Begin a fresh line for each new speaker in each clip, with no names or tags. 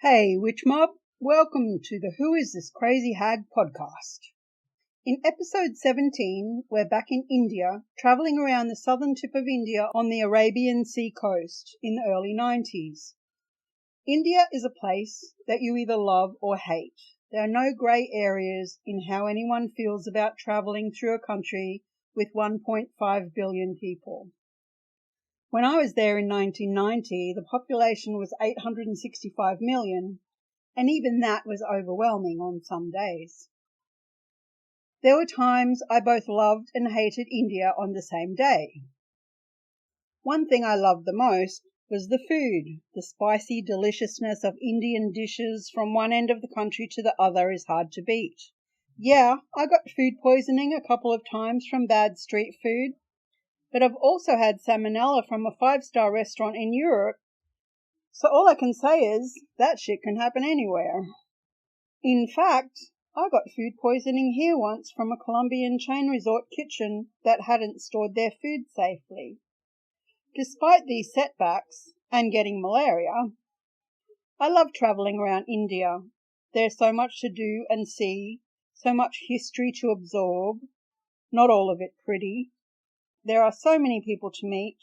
Hey, Witch Mob, welcome to the Who Is This Crazy Hag podcast. In episode 17, we're back in India, travelling around the southern tip of India on the Arabian Sea coast in the early 90s. India is a place that you either love or hate. There are no grey areas in how anyone feels about travelling through a country with 1.5 billion people. When I was there in 1990, the population was 865 million, and even that was overwhelming on some days. There were times I both loved and hated India on the same day. One thing I loved the most was the food. The spicy deliciousness of Indian dishes from one end of the country to the other is hard to beat. Yeah, I got food poisoning a couple of times from bad street food, but I've also had salmonella from a 5-star restaurant in Europe, so all I can say is that shit can happen anywhere. In fact, I got food poisoning here once from a Colombian chain resort kitchen that hadn't stored their food safely. Despite these setbacks and getting malaria, I love travelling around India. There's so much to do and see, so much history to absorb, not all of it pretty. There are so many people to meet,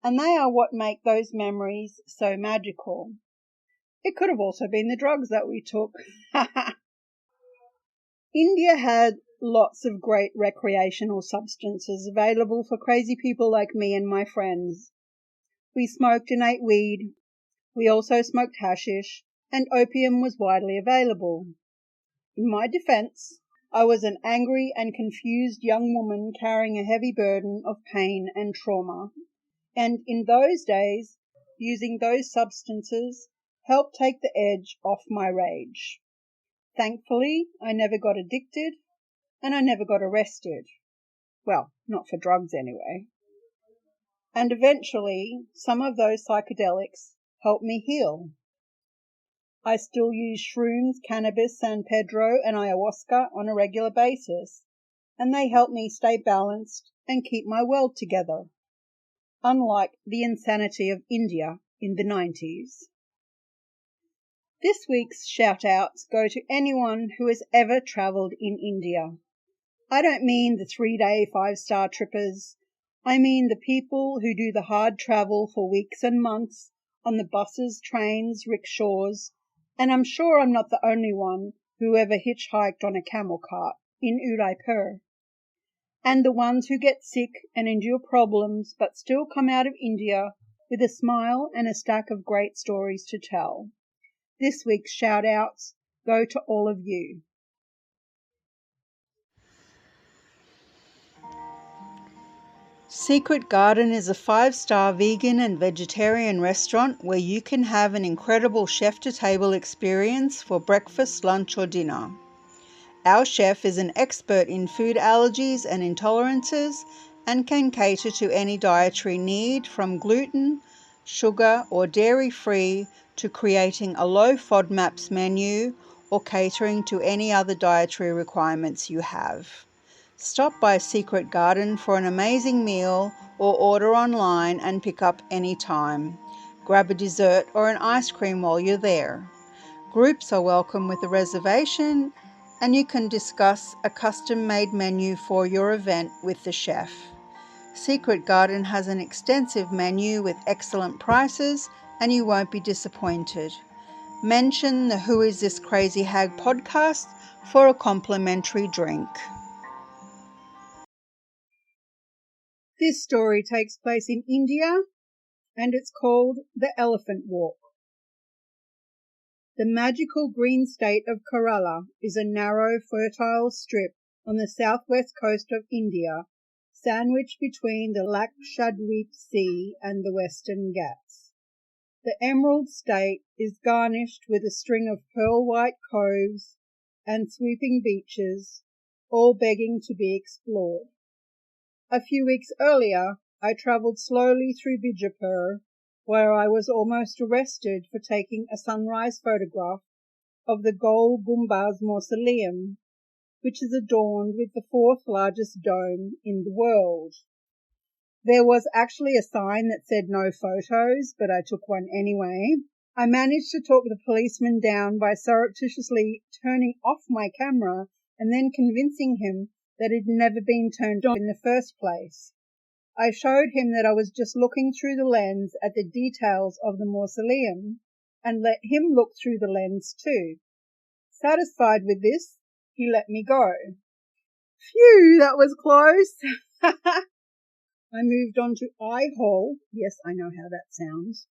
and they are what make those memories so magical. It could have also been the drugs that we took. India had lots of great recreational substances available for crazy people like me and my friends. We smoked and ate weed. We also smoked hashish, and opium was widely available. In my defense, I was an angry and confused young woman carrying a heavy burden of pain and trauma, and in those days, using those substances helped take the edge off my rage. Thankfully, I never got addicted, and I never got arrested. Well, not for drugs anyway. And eventually, some of those psychedelics helped me heal. I still use shrooms, cannabis, San Pedro, and ayahuasca on a regular basis, and they help me stay balanced and keep my world together, unlike the insanity of India in the 90s. This week's shout-outs go to anyone who has ever travelled in India. I don't mean the 3-day 5-star trippers. I mean the people who do the hard travel for weeks and months on the buses, trains, rickshaws, and I'm sure I'm not the only one who ever hitchhiked on a camel cart in Udaipur. And the ones who get sick and endure problems but still come out of India with a smile and a stack of great stories to tell. This week's shout-outs go to all of you. Secret Garden is a 5-star vegan and vegetarian restaurant where you can have an incredible chef-to-table experience for breakfast, lunch or dinner. Our chef is an expert in food allergies and intolerances and can cater to any dietary need from gluten, sugar or dairy-free to creating a low FODMAPs menu or catering to any other dietary requirements you have. Stop by Secret Garden for an amazing meal or order online and pick up any time. Grab a dessert or an ice cream while you're there. Groups are welcome with a reservation, and you can discuss a custom-made menu for your event with the chef. Secret Garden has an extensive menu with excellent prices, and you won't be disappointed. Mention the Who Is This Crazy Hag podcast for a complimentary drink. This story takes place in India, and it's called The Elephant Walk. The magical green state of Kerala is a narrow, fertile strip on the southwest coast of India, sandwiched between the Lakshadweep Sea and the Western Ghats. The Emerald State is garnished with a string of pearl-white coves and sweeping beaches, all begging to be explored. A few weeks earlier, I travelled slowly through Bijapur, where I was almost arrested for taking a sunrise photograph of the Gol Gumbaz Mausoleum, which is adorned with the 4th largest dome in the world. There was actually a sign that said no photos, but I took one anyway. I managed to talk the policeman down by surreptitiously turning off my camera and then convincing him that it had never been turned on in the first place. I showed him that I was just looking through the lens at the details of the mausoleum and let him look through the lens too. Satisfied with this, he let me go. Phew, that was close. I moved on to Eye Hall. Yes, I know how that sounds.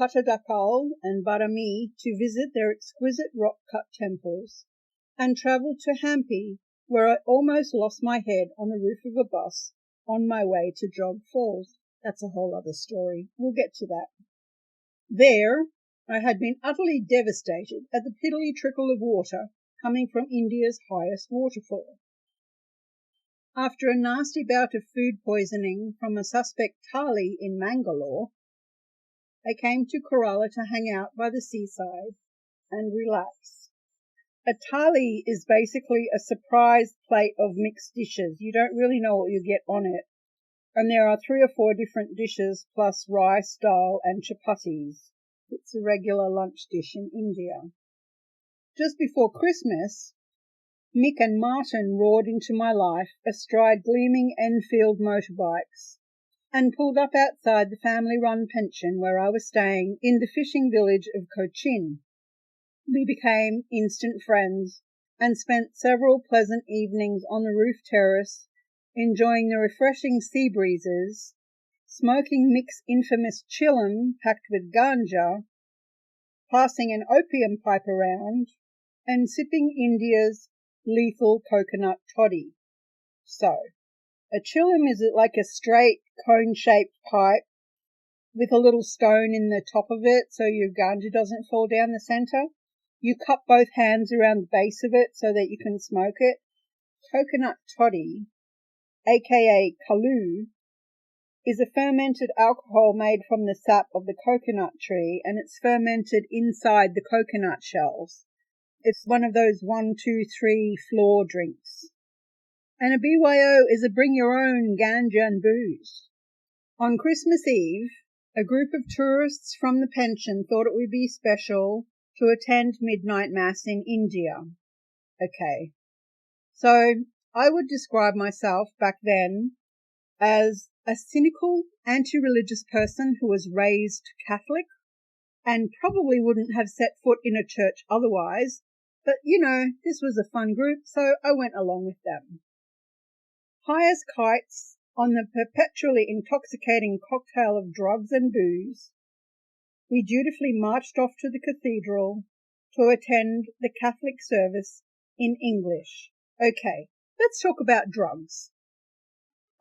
Patadakal and Barami to visit their exquisite rock-cut temples, and travelled to Hampi, where I almost lost my head on the roof of a bus on my way to Jog Falls. That's a whole other story. We'll get to that. There, I had been utterly devastated at the piddly trickle of water coming from India's highest waterfall. After a nasty bout of food poisoning from a suspect thali in Mangalore, I came to Kerala to hang out by the seaside and relax. A thali is basically a surprise plate of mixed dishes. You don't really know what you get on it. And there are 3 or 4 different dishes plus rice, dal and chapatis. It's a regular lunch dish in India. Just before Christmas, Mick and Martin roared into my life astride gleaming Enfield motorbikes and pulled up outside the family-run pension where I was staying in the fishing village of Cochin. We became instant friends and spent several pleasant evenings on the roof terrace, enjoying the refreshing sea breezes, smoking Mick's infamous chillum packed with ganja, passing an opium pipe around, and sipping India's lethal coconut toddy. So, a chillum is like a straight cone-shaped pipe with a little stone in the top of it so your ganja doesn't fall down the center. You cup both hands around the base of it so that you can smoke it. Coconut toddy, aka kalu, is a fermented alcohol made from the sap of the coconut tree, and it's fermented inside the coconut shells. It's one of those 1, 2, 3 floor drinks. And a BYO is a bring your own ganja and booze. On Christmas Eve, a group of tourists from the pension thought it would be special to attend midnight mass in India. Okay, so I would describe myself back then as a cynical, anti-religious person who was raised Catholic and probably wouldn't have set foot in a church otherwise, but this was a fun group, so I went along with them. High as kites on the perpetually intoxicating cocktail of drugs and booze, we dutifully marched off to the cathedral to attend the Catholic service in English. Okay, let's talk about drugs.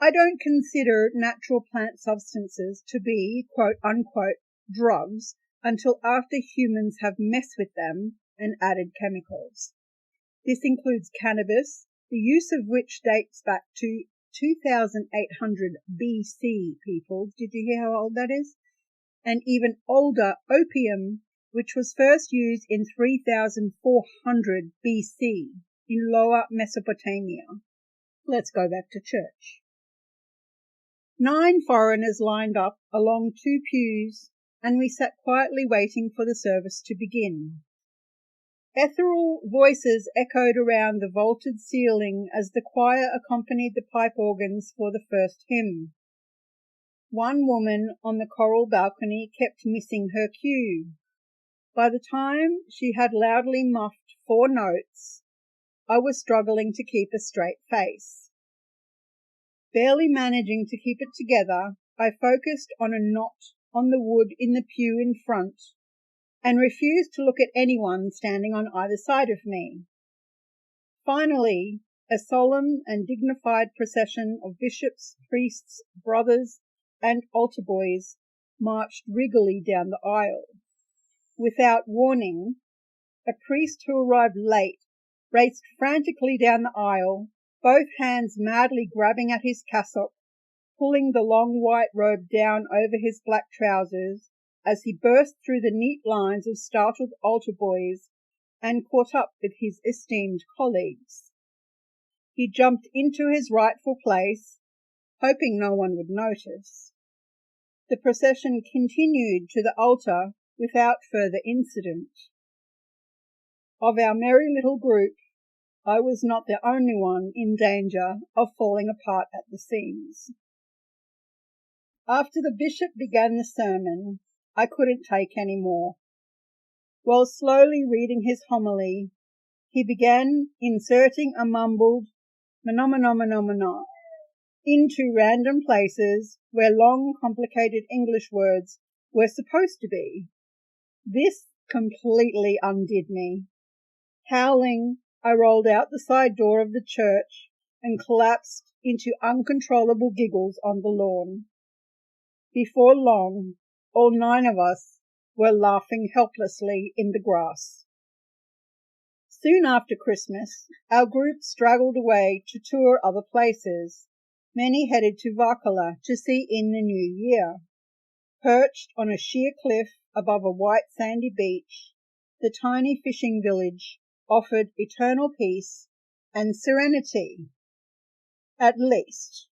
I don't consider natural plant substances to be, quote-unquote, drugs until after humans have messed with them and added chemicals. This includes cannabis, the use of which dates back to 2800 BC, people. Did you hear how old that is? And even older, opium, which was first used in 3400 BC in Lower Mesopotamia. Let's go back to church. 9 foreigners lined up along 2 pews, and we sat quietly waiting for the service to begin. Ethereal voices echoed around the vaulted ceiling as the choir accompanied the pipe organs for the first hymn. One woman on the choral balcony kept missing her cue. By the time she had loudly muffed 4 notes, I was struggling to keep a straight face. Barely managing to keep it together, I focused on a knot on the wood in the pew in front and refused to look at anyone standing on either side of me. Finally, a solemn and dignified procession of bishops, priests, brothers, and altar boys marched regally down the aisle. Without warning, a priest who arrived late raced frantically down the aisle, both hands madly grabbing at his cassock, pulling the long white robe down over his black trousers as he burst through the neat lines of startled altar boys and caught up with his esteemed colleagues. He jumped into his rightful place, hoping no one would notice. The procession continued to the altar without further incident. Of our merry little group, I was not the only one in danger of falling apart at the seams. After the bishop began the sermon, I couldn't take any more. While slowly reading his homily, he began inserting a mumbled "Menomenomenomenon" into random places where long, complicated English words were supposed to be. This completely undid me. Howling, I rolled out the side door of the church and collapsed into uncontrollable giggles on the lawn. Before long, all 9 of us were laughing helplessly in the grass. Soon after Christmas, our group straggled away to tour other places. Many headed to Varkala to see in the new year. Perched on a sheer cliff above a white sandy beach, the tiny fishing village offered eternal peace and serenity. At least,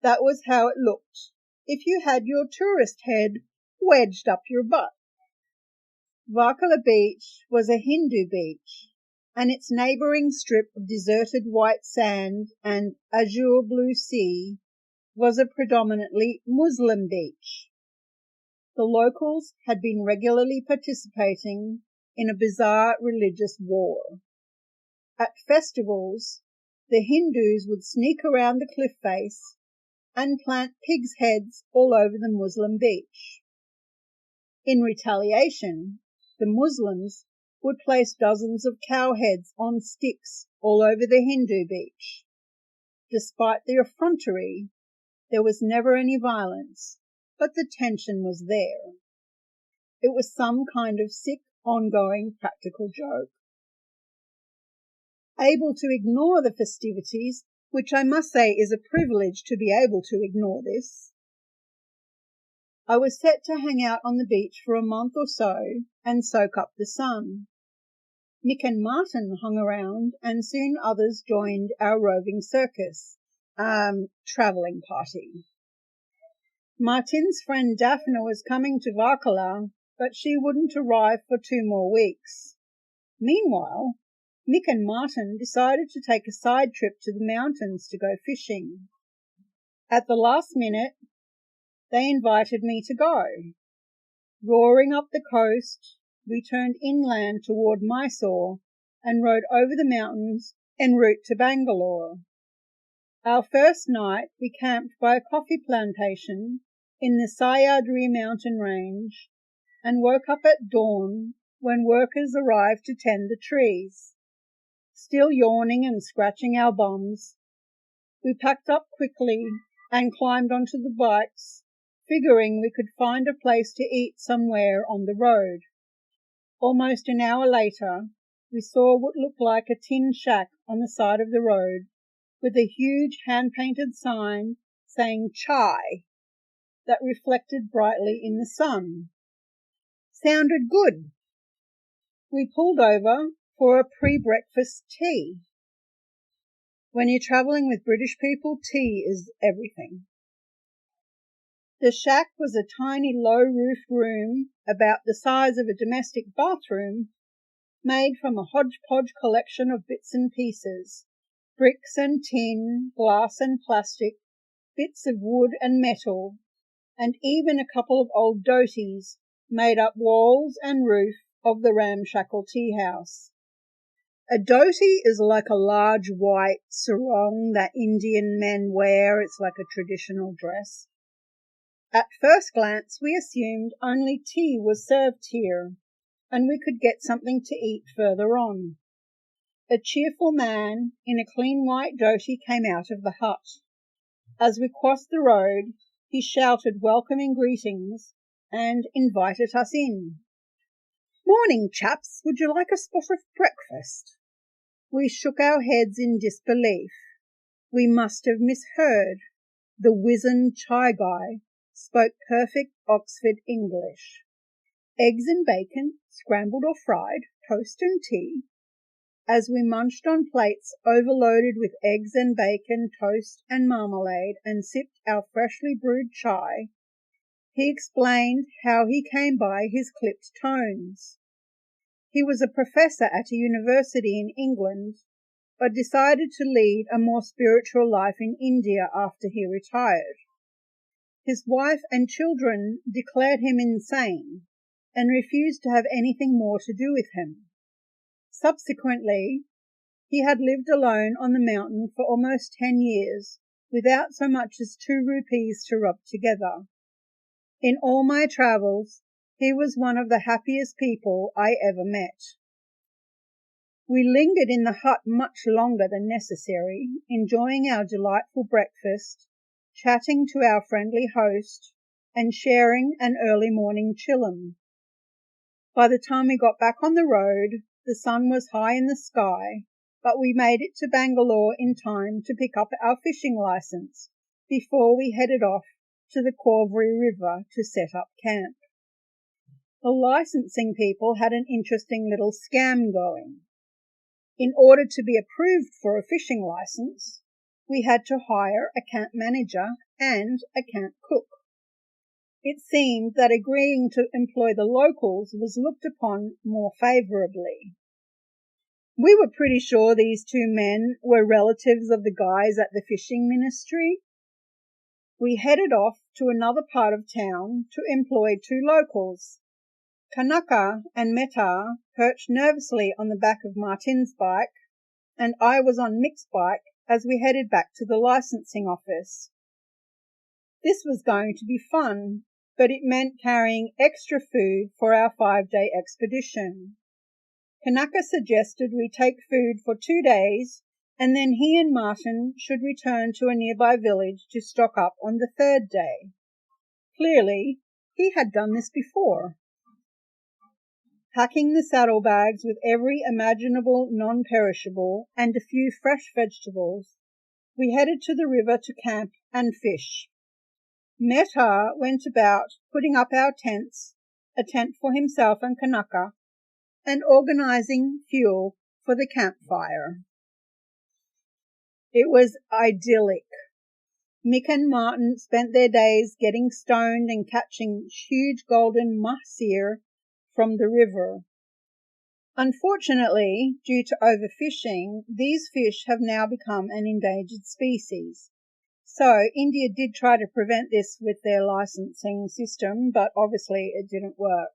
that was how it looked if you had your tourist head wedged up your butt. Varkala Beach was a Hindu beach, and its neighbouring strip of deserted white sand and azure blue sea was a predominantly Muslim beach. The locals had been regularly participating in a bizarre religious war. At festivals, the Hindus would sneak around the cliff face and plant pigs' heads all over the Muslim beach. In retaliation, the Muslims would place dozens of cow heads on sticks all over the Hindu beach. Despite the effrontery, there was never any violence, but the tension was there. It was some kind of sick, ongoing practical joke. Able to ignore the festivities, which I must say is a privilege to be able to ignore this, I was set to hang out on the beach for a month or so and soak up the sun. Mick and Martin hung around, and soon others joined our roving circus, travelling party. Martin's friend Daphne was coming to Varkala, but she wouldn't arrive for 2 more weeks. Meanwhile, Mick and Martin decided to take a side trip to the mountains to go fishing. At the last minute, they invited me to go. Roaring up the coast, we turned inland toward Mysore and rode over the mountains en route to Bangalore. Our first night we camped by a coffee plantation in the Sahyadri mountain range and woke up at dawn when workers arrived to tend the trees. Still yawning and scratching our bums, we packed up quickly and climbed onto the bikes, figuring we could find a place to eat somewhere on the road. Almost an hour later, we saw what looked like a tin shack on the side of the road with a huge hand-painted sign saying chai that reflected brightly in the sun. Sounded good. We pulled over for a pre-breakfast tea. When you're travelling with British people, tea is everything. The shack was a tiny low-roofed room about the size of a domestic bathroom, made from a hodgepodge collection of bits and pieces, bricks and tin, glass and plastic, bits of wood and metal, and even a couple of old dhotis made up walls and roof of the ramshackle tea house. A dhoti is like a large white sarong that Indian men wear. It's like a traditional dress. At first glance, we assumed only tea was served here, and we could get something to eat further on. A cheerful man in a clean white dhoti came out of the hut. As we crossed the road, he shouted welcoming greetings and invited us in. "Morning, chaps. Would you like a spot of breakfast?" We shook our heads in disbelief. We must have misheard. The wizened chai guy spoke perfect Oxford English. Eggs and bacon, scrambled or fried, toast and tea. As we munched on plates overloaded with eggs and bacon, toast and marmalade, and sipped our freshly brewed chai, He explained how he came by his clipped tones. He was a professor at a university in England, but decided to lead a more spiritual life in India after he retired. His wife and children declared him insane and refused to have anything more to do with him. Subsequently, he had lived alone on the mountain for almost 10 years, without so much as 2 rupees to rub together. In all my travels, he was one of the happiest people I ever met. We lingered in the hut much longer than necessary, enjoying our delightful breakfast, chatting to our friendly host, and sharing an early morning chillum. By the time we got back on the road, the sun was high in the sky, but we made it to Bangalore in time to pick up our fishing license before we headed off to the Cauvery River to set up camp. The licensing people had an interesting little scam going. In order to be approved for a fishing license, we had to hire a camp manager and a camp cook. It seemed that agreeing to employ the locals was looked upon more favourably. We were pretty sure these 2 men were relatives of the guys at the fishing ministry. We headed off to another part of town to employ 2 locals. Kanaka and Mehta perched nervously on the back of Martin's bike, and I was on Mick's bike as we headed back to the licensing office. This was going to be fun, but it meant carrying extra food for our 5-day expedition. Kanaka suggested we take food for 2 days, and then he and Martin should return to a nearby village to stock up on the 3rd day. Clearly, he had done this before. Packing the saddlebags with every imaginable non-perishable and a few fresh vegetables, we headed to the river to camp and fish. Mehta went about putting up our tents, a tent for himself and Kanaka, and organizing fuel for the campfire. It was idyllic. Mick and Martin spent their days getting stoned and catching huge golden mahseer from the river. Unfortunately, due to overfishing, these fish have now become an endangered species. So India did try to prevent this with their licensing system, but obviously it didn't work.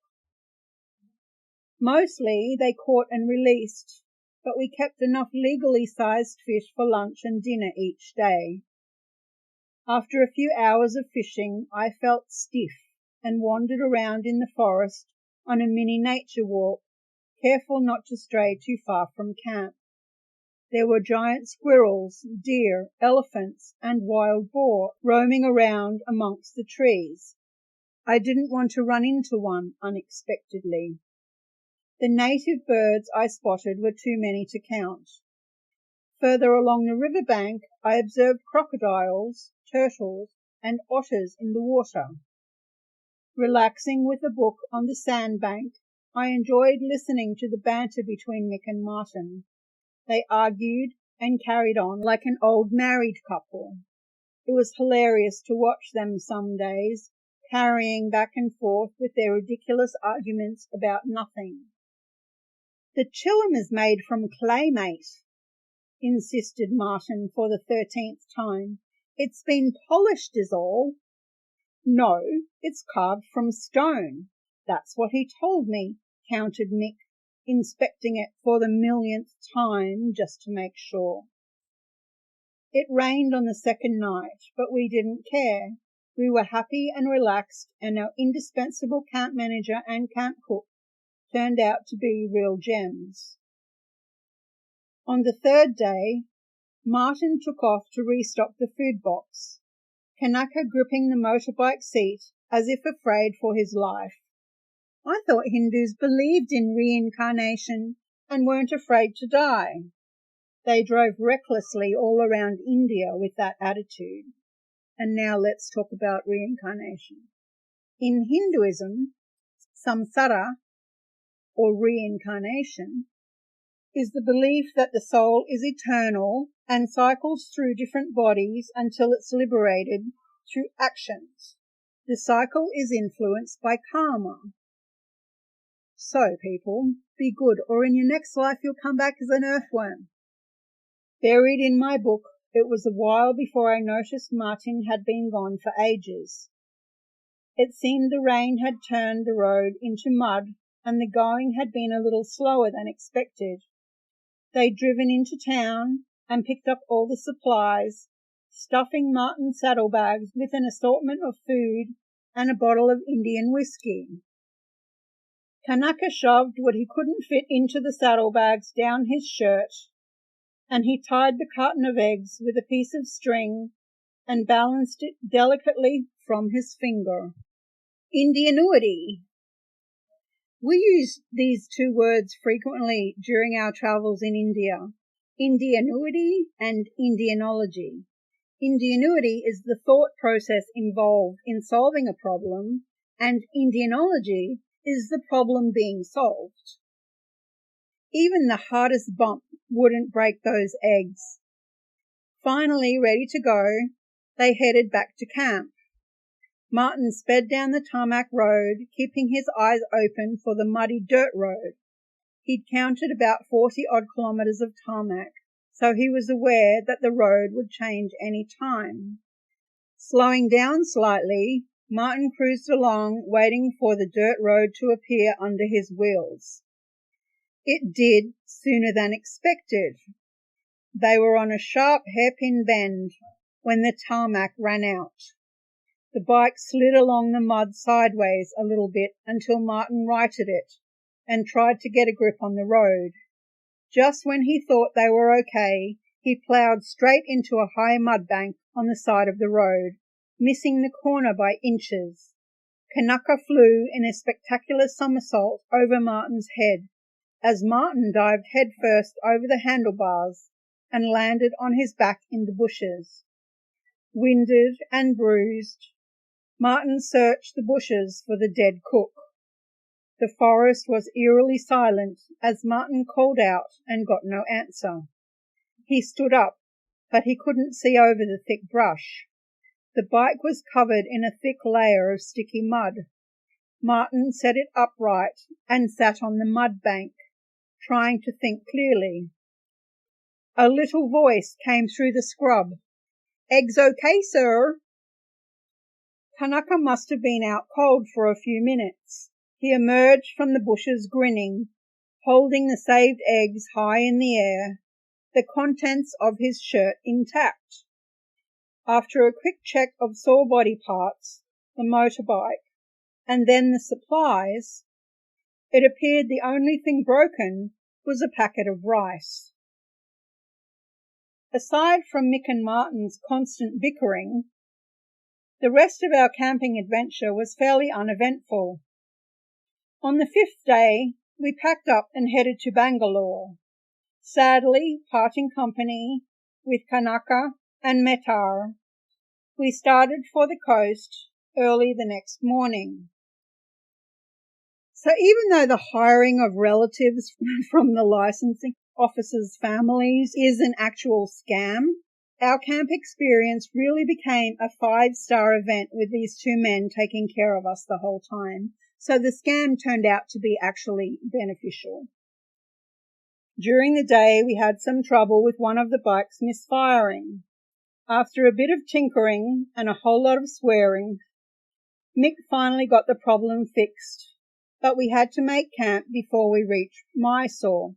Mostly they caught and released, but we kept enough legally sized fish for lunch and dinner each day. After a few hours of fishing, I felt stiff and wandered around in the forest on a mini nature walk, careful not to stray too far from camp. There were giant squirrels, deer, elephants, and wild boar roaming around amongst the trees. I didn't want to run into one unexpectedly. The native birds I spotted were too many to count. Further along the riverbank, I observed crocodiles, turtles, and otters in the water. Relaxing with a book on the sandbank, I enjoyed listening to the banter between Mick and Martin. They argued and carried on like an old married couple. It was hilarious to watch them some days, carrying back and forth with their ridiculous arguments about nothing. "The chillum is made from clay, mate," insisted Martin for the 13th time. "It's been polished is all." "No, it's carved from stone. That's what he told me," countered Mick, inspecting it for the 1,000,000th time just to make sure. It rained on the 2nd night, but we didn't care. We were happy and relaxed, and our indispensable camp manager and camp cook turned out to be real gems. On the 3rd day, Martin took off to restock the food box, Kanaka gripping the motorbike seat as if afraid for his life. I thought Hindus believed in reincarnation and weren't afraid to die. They drove recklessly all around India with that attitude. And now let's talk about reincarnation. In Hinduism, samsara, or reincarnation, is the belief that the soul is eternal and cycles through different bodies until it's liberated through actions. The cycle is influenced by karma. So, people, be good, or in your next life you'll come back as an earthworm. Buried in my book, it was a while before I noticed Martin had been gone for ages. It seemed the rain had turned the road into mud, and the going had been a little slower than expected. They'd driven into town and picked up all the supplies, stuffing Martin's saddlebags with an assortment of food and a bottle of Indian whiskey. Kanaka shoved what he couldn't fit into the saddlebags down his shirt, and he tied the carton of eggs with a piece of string and balanced it delicately from his finger. Indianuity. We use these two words frequently during our travels in India, Indianuity and Indianology. Indianuity is the thought process involved in solving a problem, and Indianology is the problem being solved. Even the hardest bump wouldn't break those eggs. Finally ready to go, they headed back to camp. Martin sped down the tarmac road, keeping his eyes open for the muddy dirt road. He'd counted about 40-odd kilometres of tarmac, so he was aware that the road would change any time. Slowing down slightly, Martin cruised along, waiting for the dirt road to appear under his wheels. It did sooner than expected. They were on a sharp hairpin bend when the tarmac ran out. The bike slid along the mud sideways a little bit until Martin righted it and tried to get a grip on the road. Just when he thought they were okay, he ploughed straight into a high mud bank on the side of the road, missing the corner by inches. Kanaka flew in a spectacular somersault over Martin's head, as Martin dived headfirst over the handlebars and landed on his back in the bushes. Winded and bruised, Martin searched the bushes for the dead cook. The forest was eerily silent as Martin called out and got no answer. He stood up, but he couldn't see over the thick brush. The bike was covered in a thick layer of sticky mud. Martin set it upright and sat on the mud bank, trying to think clearly. A little voice came through the scrub. "Eggs okay, sir?" Kanaka must have been out cold for a few minutes. He emerged from the bushes grinning, holding the saved eggs high in the air, the contents of his shirt intact. After a quick check of sore body parts, the motorbike, and then the supplies, it appeared the only thing broken was a packet of rice. Aside from Mick and Martin's constant bickering, the rest of our camping adventure was fairly uneventful. On the 5th day, we packed up and headed to Bangalore, sadly parting company with Kanaka and Metar. We started for the coast early the next morning. So even though the hiring of relatives from the licensing officers' families is an actual scam, our camp experience really became a 5-star event with these two men taking care of us the whole time. So the scam turned out to be actually beneficial. During the day, we had some trouble with one of the bikes misfiring. After a bit of tinkering and a whole lot of swearing, Mick finally got the problem fixed, but we had to make camp before we reached Mysore.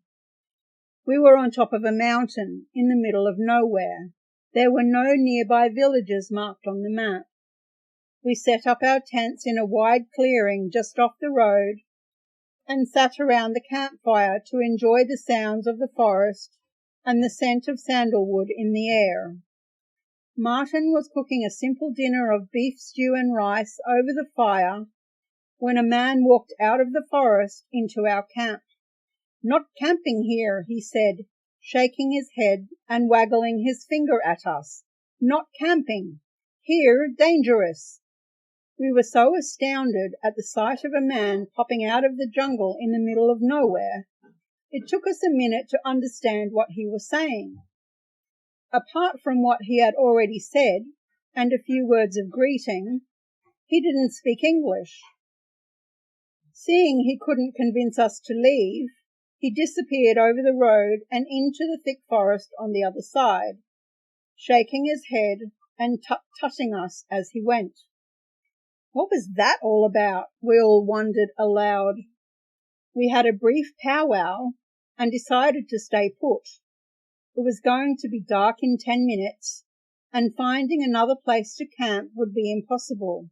We were on top of a mountain in the middle of nowhere. There were no nearby villages marked on the map. We set up our tents in a wide clearing just off the road and sat around the campfire to enjoy the sounds of the forest and the scent of sandalwood in the air. Martin was cooking a simple dinner of beef stew and rice over the fire when a man walked out of the forest into our camp. "Not camping here," he said, shaking his head and waggling his finger at us. "Not camping. Here dangerous." We were so astounded at the sight of a man popping out of the jungle in the middle of nowhere, it took us a minute to understand what he was saying. Apart from what he had already said, and a few words of greeting, He didn't speak English. Seeing he couldn't convince us to leave, he disappeared over the road and into the thick forest on the other side, shaking his head and tut-tutting us as he went. What was that all about? We all wondered aloud. We had a brief powwow and decided to stay put. It was going to be dark in 10 minutes, and finding another place to camp would be impossible.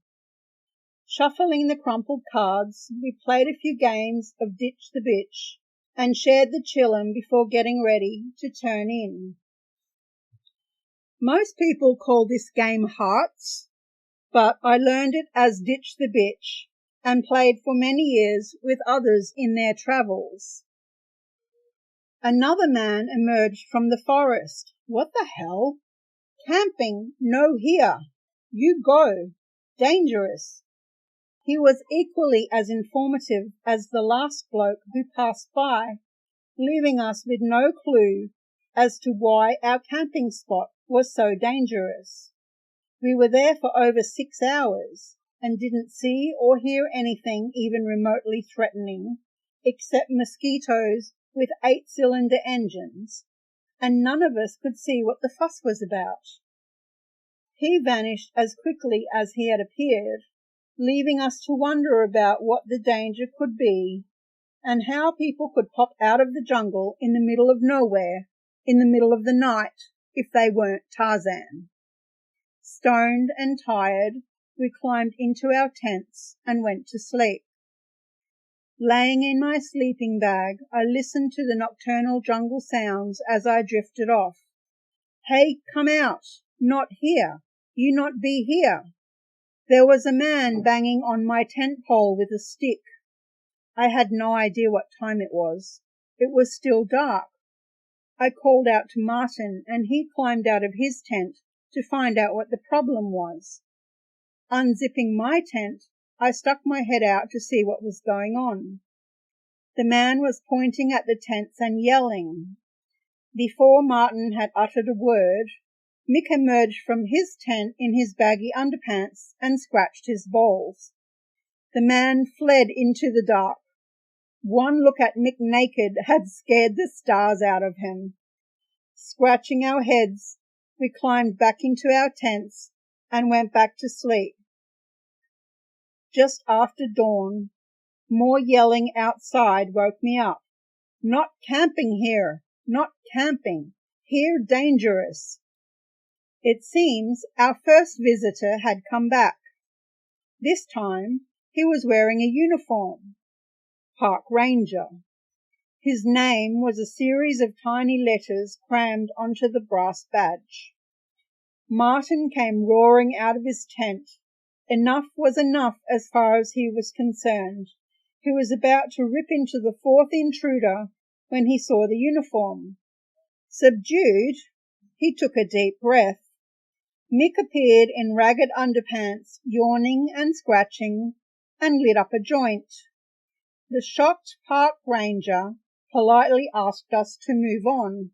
Shuffling the crumpled cards, we played a few games of Ditch the Bitch and shared the chillum before getting ready to turn in. Most people call this game hearts, but I learned it as Ditch the Bitch and played for many years with others in their travels. Another man emerged from the forest. What the hell? Camping, no here. You go. Dangerous. He was equally as informative as the last bloke who passed by, leaving us with no clue as to why our camping spot was so dangerous. We were there for over 6 hours and didn't see or hear anything even remotely threatening, except mosquitoes with 8-cylinder engines, and none of us could see what the fuss was about. He vanished as quickly as he had appeared, leaving us to wonder about what the danger could be and how people could pop out of the jungle in the middle of nowhere, in the middle of the night, if they weren't Tarzan. Stoned and tired, we climbed into our tents and went to sleep. Laying in my sleeping bag, I listened to the nocturnal jungle sounds as I drifted off. Hey, come out! Not here! You not be here! There was a man banging on my tent pole with a stick. I had no idea what time it was. It was still dark. I called out to Martin, and he climbed out of his tent to find out what the problem was. Unzipping my tent, I stuck my head out to see what was going on. The man was pointing at the tents and yelling. Before Martin had uttered a word, Mick emerged from his tent in his baggy underpants and scratched his balls. The man fled into the dark. One look at Mick naked had scared the stars out of him. Scratching our heads, we climbed back into our tents and went back to sleep. Just after dawn, more yelling outside woke me up. Not camping here, not camping, here dangerous. It seems our first visitor had come back. This time he was wearing a uniform. Park Ranger. His name was a series of tiny letters crammed onto the brass badge. Martin came roaring out of his tent. Enough was enough as far as he was concerned. He was about to rip into the fourth intruder when he saw the uniform. Subdued, he took a deep breath. Mick appeared in ragged underpants, yawning and scratching, and lit up a joint. The shocked park ranger politely asked us to move on.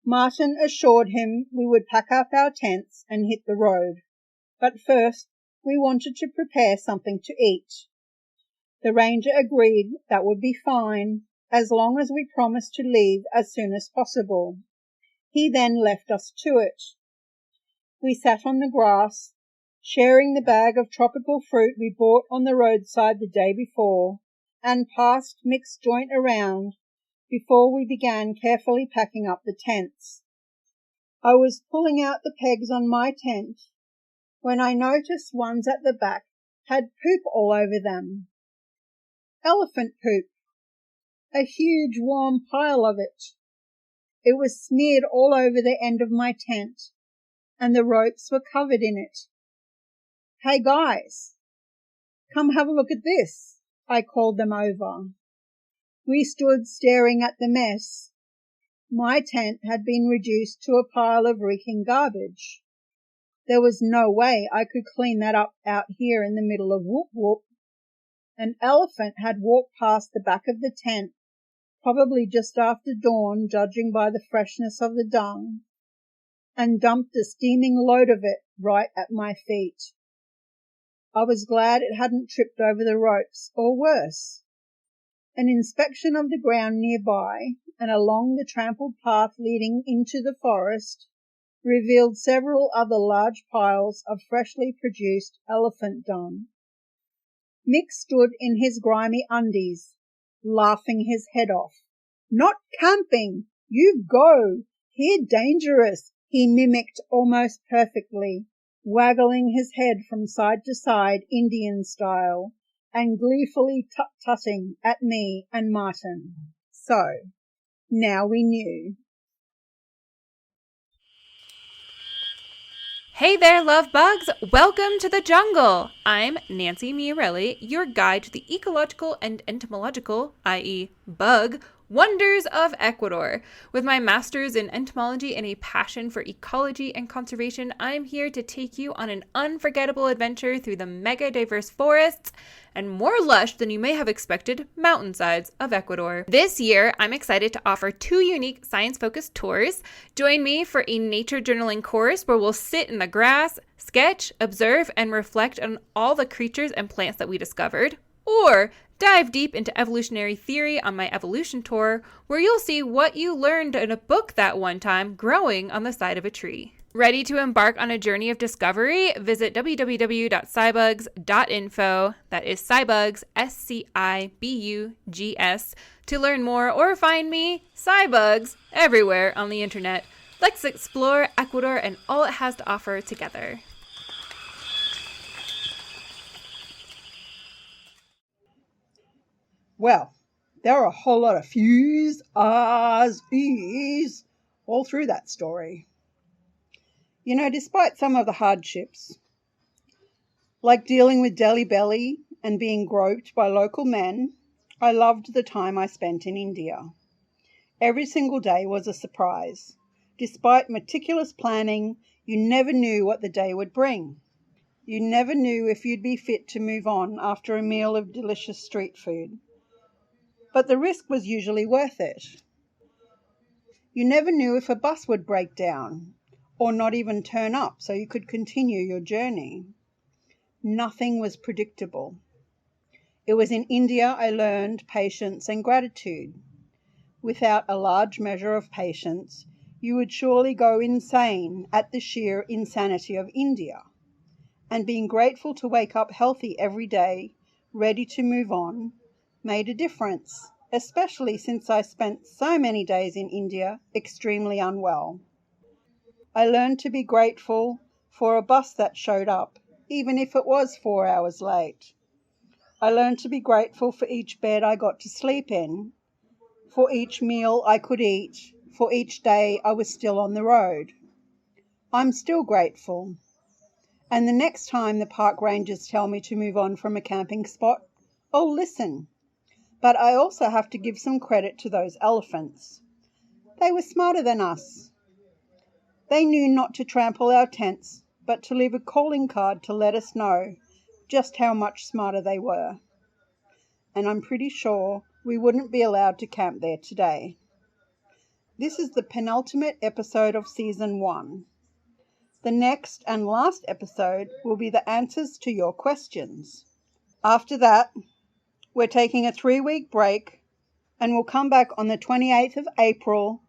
Martin assured him we would pack up our tents and hit the road, but first we wanted to prepare something to eat. The ranger agreed that would be fine, as long as we promised to leave as soon as possible. He then left us to it. We sat on the grass, sharing the bag of tropical fruit we bought on the roadside the day before, and passed Mick's joint around before we began carefully packing up the tents. I was pulling out the pegs on my tent when I noticed ones at the back had poop all over them. Elephant poop. A huge warm pile of it. It was smeared all over the end of my tent, and the ropes were covered in it. Hey guys, come have a look at this, I called them over. We stood staring at the mess. My tent had been reduced to a pile of reeking garbage. There was no way I could clean that up out here in the middle of Whoop Whoop. An elephant had walked past the back of the tent, probably just after dawn, judging by the freshness of the dung, and dumped a steaming load of it right at my feet. I was glad it hadn't tripped over the ropes, or worse. An inspection of the ground nearby and along the trampled path leading into the forest revealed several other large piles of freshly produced elephant dung. Mick stood in his grimy undies, laughing his head off. "Not camping! You go! Here dangerous!" he mimicked almost perfectly, waggling his head from side to side Indian style, and gleefully tut-tutting at me and Martin. So, now we knew.
Hey there, love bugs! Welcome to the jungle! I'm Nancy Miarelli, your guide to the ecological and entomological, i.e. bug, wonders of Ecuador. With my master's in entomology and a passion for ecology and conservation, I'm here to take you on an unforgettable adventure through the mega diverse forests and more lush than you may have expected mountainsides of Ecuador. This year, I'm excited to offer 2 unique science-focused tours. Join me for a nature journaling course where we'll sit in the grass, sketch, observe, and reflect on all the creatures and plants that we discovered. Or dive deep into evolutionary theory on my evolution tour, where you'll see what you learned in a book that one time growing on the side of a tree. Ready to embark on a journey of discovery? Visit www.scibugs.info, that is Scibugs, SCIBUGS, to learn more or find me, Scibugs, everywhere on the internet. Let's explore Ecuador and all it has to offer together.
Well, there are a whole lot of fews, ahs, ees all through that story. You know, despite some of the hardships, like dealing with Delhi Belly and being groped by local men, I loved the time I spent in India. Every single day was a surprise. Despite meticulous planning, you never knew what the day would bring. You never knew if you'd be fit to move on after a meal of delicious street food. But the risk was usually worth it. You never knew if a bus would break down or not even turn up so you could continue your journey. Nothing was predictable. It was in India I learned patience and gratitude. Without a large measure of patience, you would surely go insane at the sheer insanity of India. And being grateful to wake up healthy every day, ready to move on, made a difference, especially since I spent so many days in India extremely unwell. I learned to be grateful for a bus that showed up, even if it was 4 hours late. I learned to be grateful for each bed I got to sleep in, for each meal I could eat, for each day I was still on the road. I'm still grateful. And the next time the park rangers tell me to move on from a camping spot, I'll listen. But I also have to give some credit to those elephants. They were smarter than us. They knew not to trample our tents, but to leave a calling card to let us know just how much smarter they were. And I'm pretty sure we wouldn't be allowed to camp there today. This is the penultimate episode of Season 1. The next and last episode will be the answers to your questions. After that, we're taking a 3-week break and we'll come back on the 28th of April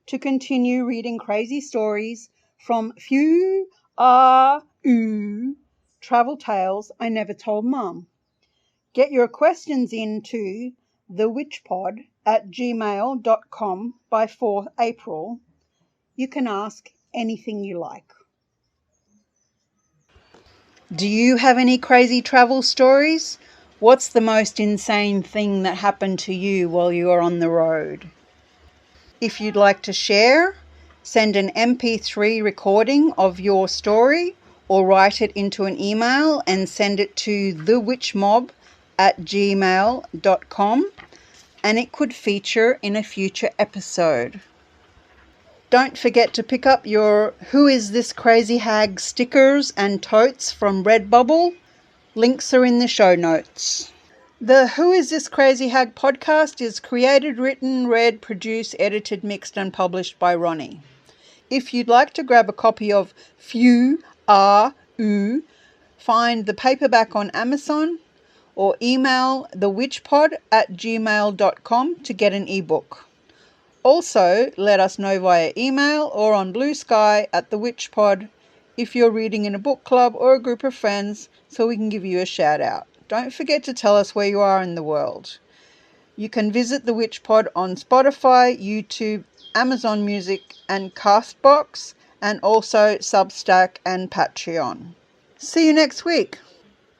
to continue reading crazy stories from Few Ah Oo Travel Tales I Never Told Mum. Get your questions in to thewitchpod@gmail.com by 4th April. You can ask anything you like. Do you have any crazy travel stories? What's the most insane thing that happened to you while you were on the road? If you'd like to share, send an MP3 recording of your story or write it into an email and send it to thewitchmob@gmail.com, and it could feature in a future episode. Don't forget to pick up your Who Is This Crazy Hag stickers and totes from Redbubble. Links are in the show notes. The Who Is This Crazy Hag podcast is created, written, read, produced, edited, mixed and published by Ronnie. If you'd like to grab a copy of Few Ah Oo find the paperback on Amazon, or email thewitchpod@gmail.com to get an ebook. Also, let us know via email or on Blue Sky at The Witch Pod if you're reading in a book club or a group of friends, so we can give you a shout out. Don't forget to tell us where you are in the world. You can visit The Witch Pod on Spotify, YouTube, Amazon Music and Castbox, and also Substack and Patreon. See you next week.